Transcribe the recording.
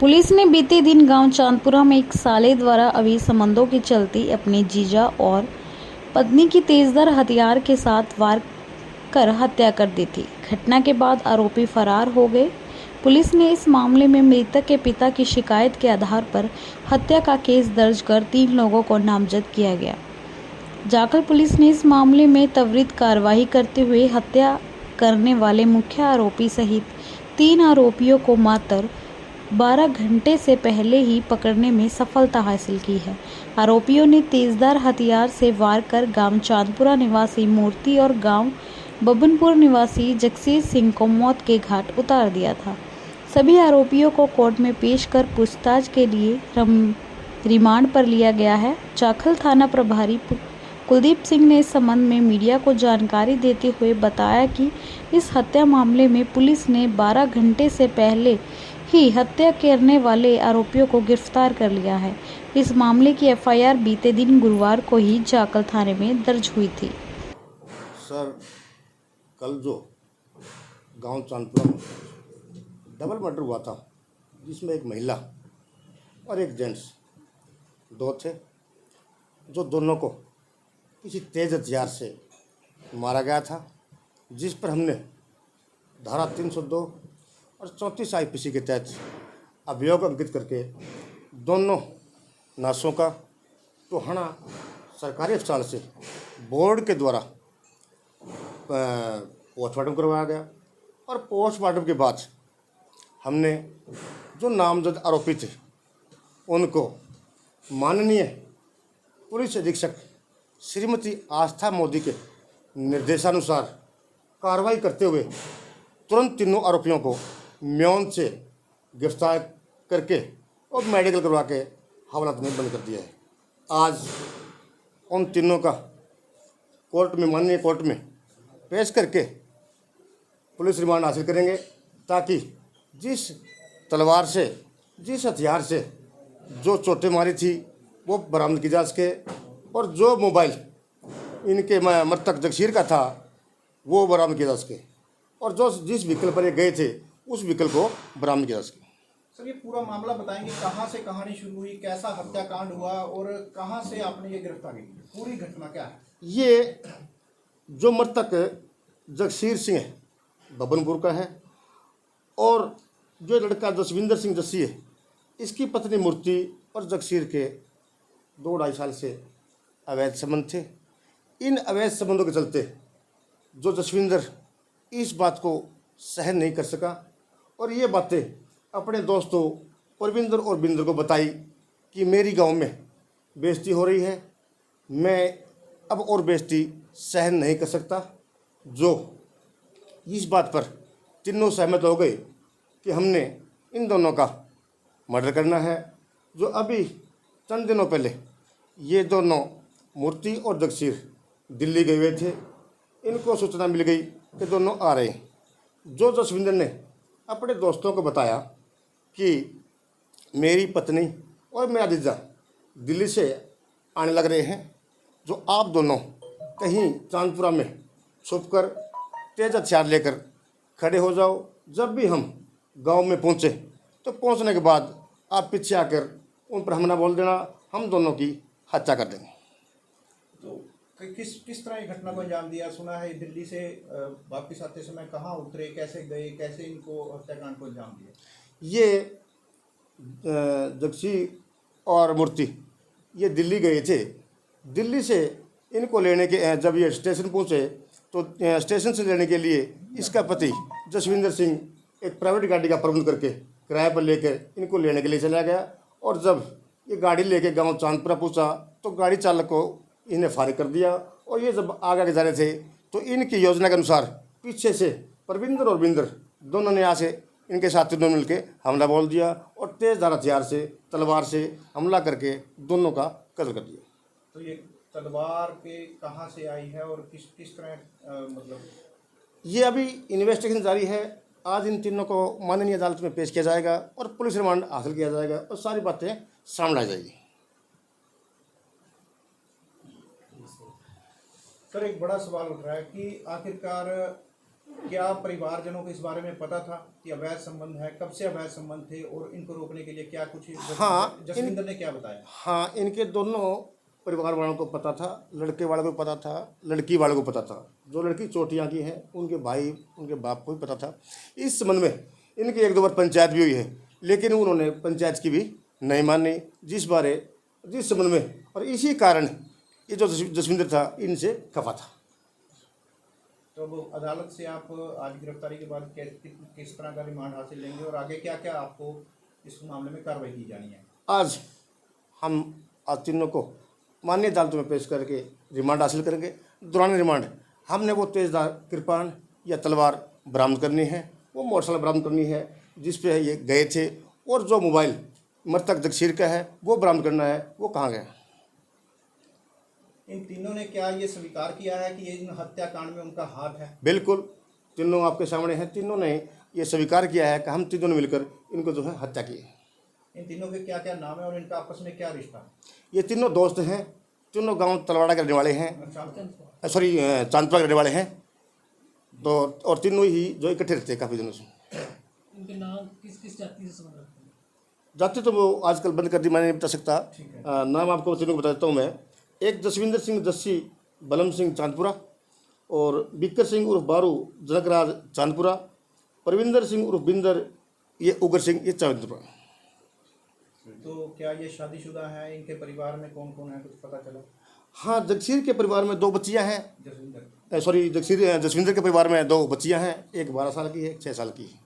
Police ने बीते दिन गांव चांदपुरा में एक साले द्वारा अभी संबंधों के चलते अपने जीजा और पत्नी की तेजधार हथियार के साथ वार कर हत्या कर दी थी। घटना के बाद आरोपी फरार हो गए। पुलिस ने इस मामले में मृतक के पिता की शिकायत के आधार पर हत्या का केस दर्ज कर 3 लोगों को नामजद किया गया। जाखल पुलिस ने इस मामले में त्वरित कार्रवाई करते हुए हत्या करने वाले मुख्य आरोपी सहित 3 आरोपियों को मात्र 12 घंटे से पहले ही पकड़ने में सफलता हासिल की है। आरोपियों ने तेजधार हथियार से वार कर गांव चांदपुरा निवासी मूर्ति और गांव बबनपुर निवासी जगसीर सिंह को मौत के घाट उतार दिया था। सभी आरोपियों को कोर्ट में पेश कर पूछताछ के लिए रिमांड पर लिया गया है। जाखल थाना प्रभारी कुलदीप सिंह ने इस संबंध में मीडिया को जानकारी देते हुए बताया कि इस हत्या मामले में पुलिस ने 12 घंटे से पहले ही हत्या करने वाले आरोपियों को गिरफ्तार कर लिया है। इस मामले की एफआईआर बीते दिन गुरुवार को ही जाखल थाने में दर्ज हुई थी। सर, कल जो गांव चांदपुरा में डबल मर्डर हुआ था, जिसमें एक महिला और एक जेंट्स दो थे, जो दोनों को किसी तेज हथियार से मारा गया था, जिस पर हमने धारा 302 और 34 आईपीसी के तहत अभियोग अंकित करके दोनों नाशों का टोहाना सरकारी अस्पताल से बोर्ड के द्वारा पोस्टमार्टम करवाया गया। और पोस्टमार्टम के बाद हमने जो नामजद आरोपी थे उनको माननीय पुलिस अधीक्षक श्रीमती आस्था मोदी के निर्देशानुसार कार्रवाई करते हुए तुरंत तीनों आरोपियों को म्योन से गिरफ्तार करके और मेडिकल करवा के हवालात में बंद कर दिया है। आज उन तीनों का कोर्ट में, माननीय कोर्ट में पेश करके पुलिस रिमांड हासिल करेंगे, ताकि जिस तलवार से, जिस हथियार से जो चोटें मारी थी वो बरामद की जा सके, और जो मोबाइल इनके मृतक जगसीर का था वो बरामद किया जा सके, और जो जिस व्हीकल पर ये गए थे उस व्हीकल को बरामद किया जा सके। सर, ये पूरा मामला बताएंगे, कहाँ से कहानी शुरू हुई, कैसा हत्याकांड हुआ और कहाँ से आपने ये गिरफ्तारी की, पूरी घटना क्या है? ये जो मृतक जगसीर सिंह है बबनपुर का है, और जो लड़का जसविंदर सिंह जस्सी है, इसकी पत्नी मूर्ति और जगसीर के 2-2.5 साल से अवैध संबंध थे। इन अवैध संबंधों के चलते जो जसविंदर इस बात को सहन नहीं कर सका और ये बातें अपने दोस्तों परविंदर और बिंदर को बताई कि मेरी गांव में बेइज्जती हो रही है, मैं अब और बेइज्जती सहन नहीं कर सकता। जो इस बात पर तीनों सहमत हो गए कि हमने इन दोनों का मर्डर करना है। जो अभी चंद दिनों पहले ये दोनों मूर्ति और जगसीर दिल्ली गए हुए थे, इनको सूचना मिल गई कि दोनों आ रहे हैं। जो जसविंदर ने अपने दोस्तों को बताया कि मेरी पत्नी और मेरा जीजा दिल्ली से आने लग रहे हैं, जो आप दोनों कहीं चांदपुरा में छुपकर तेज हथियार लेकर खड़े हो जाओ। जब भी हम गांव में पहुंचे तो पहुंचने के बाद आप पीछे आकर उन पर हमला बोल देना, हम दोनों की हत्या कर देंगे। तो किस तरह ये घटना को अंजाम दिया? सुना है दिल्ली से वापस आते समय कहाँ उतरे, कैसे गए, कैसे इनको हत्याकांड को अंजाम दिया? ये जगसी और मूर्ति ये दिल्ली गए थे। दिल्ली से इनको लेने के जब ये स्टेशन पहुँचे तो स्टेशन से लेने के लिए इसका पति जसविंदर सिंह एक प्राइवेट गाड़ी का प्रबंध करके किराए पर लेकर इनको लेने के लिए चला गया। और जब ये गाड़ी लेके गांव चांदपुरा पहुंचा तो गाड़ी चालक को इन्हें फारिग कर दिया। और ये जब आगे जा रहे थे तो इनकी योजना के अनुसार पीछे से परविंदर और बिंदर दोनों ने यहाँ से इनके साथी दोनों मिलकर हमला बोल दिया और तेजधार हथियार से, तलवार से हमला करके दोनों का कत्ल कर दिया। तो ये तलवार के कहाँ से आई है और किस तरह मतलब? ये अभी इन्वेस्टिगेशन जारी है। आज इन तीनों को माननीय अदालत में पेश किया जाएगा और पुलिस रिमांड हासिल किया जाएगा और सारी बातें सामने आ जाएगी। सर, एक बड़ा सवाल उठ रहा है कि आखिरकार क्या परिवारजनों को इस बारे में पता था कि अवैध संबंध है? कब से अवैध संबंध थे और इनको रोकने के लिए क्या कुछ हाँ, जसविंदर ने क्या बताया? हाँ, इनके दोनों परिवार वालों को पता था, लड़के वालों को पता था, लड़की वालों को पता था। जो लड़की चोटियाँ की है उनके भाई उनके बाप को भी पता था। इस संबंध में इनकी एक दो बार पंचायत भी हुई है, लेकिन उन्होंने पंचायत की भी नहीं मानी, जिस संबंध में, और इसी कारण ये जो जसविंदर था इनसे खफा था। तो अब अदालत से आप आज गिरफ्तारी के बाद किस तरह का रिमांड हासिल लेंगे और आगे क्या क्या आपको इस मामले में कार्रवाई की जानी है? आज तीनों को माननीय अदालत में पेश करके रिमांड हासिल करेंगे। दौरान रिमांड हमने वो तेजधार कृपाण या तलवार बरामद करनी है, वो मोटरसाइकिल बरामद करनी है जिस पे ये गए थे, और जो मोबाइल मृतक जगसीर का है वो बरामद करना है, वो कहाँ गया। इन तीनों ने क्या ये स्वीकार किया है कि ये इन हत्याकांड में उनका हाथ है? बिल्कुल, तीनों आपके सामने हैं। तीनों ने ये स्वीकार किया है कि हम तीनों ने मिलकर इनको जो है हत्या की है। इन तीनों के क्या क्या नाम है और इनका आपस में क्या रिश्ता है? ये तीनों दोस्त हैं, तीनों गांव तलवाड़ा के रहने वाले हैं, चांदपुरा के रहने वाले हैं। तो और तीनों ही जो इकट्ठे रहते हैं काफ़ी दिनों से। इनके नाम किस किस जाति से संबंध रखते हैं? जाति तो वो आजकल बंद कर दी, मैं नहीं बता सकता। नाम आपको तीनों को बता देता हूँ मैं। एक जसविंदर सिंह जस्सी बलम सिंह चांदपुरा, और बिक्कर सिंह उर्फ बारू जनकराज चांदपुरा, परविंदर सिंह उर्फ बिंदर ये उगर सिंह ये चांदपुरा। तो क्या ये शादीशुदा है? इनके परिवार में कौन कौन है, कुछ पता चला? हाँ, जगसीर के परिवार में 2 बच्चियाँ हैं। जसविंदर जसविंदर के परिवार में 2 बच्चियाँ हैं, एक 12 साल की है, एक 6 साल की है।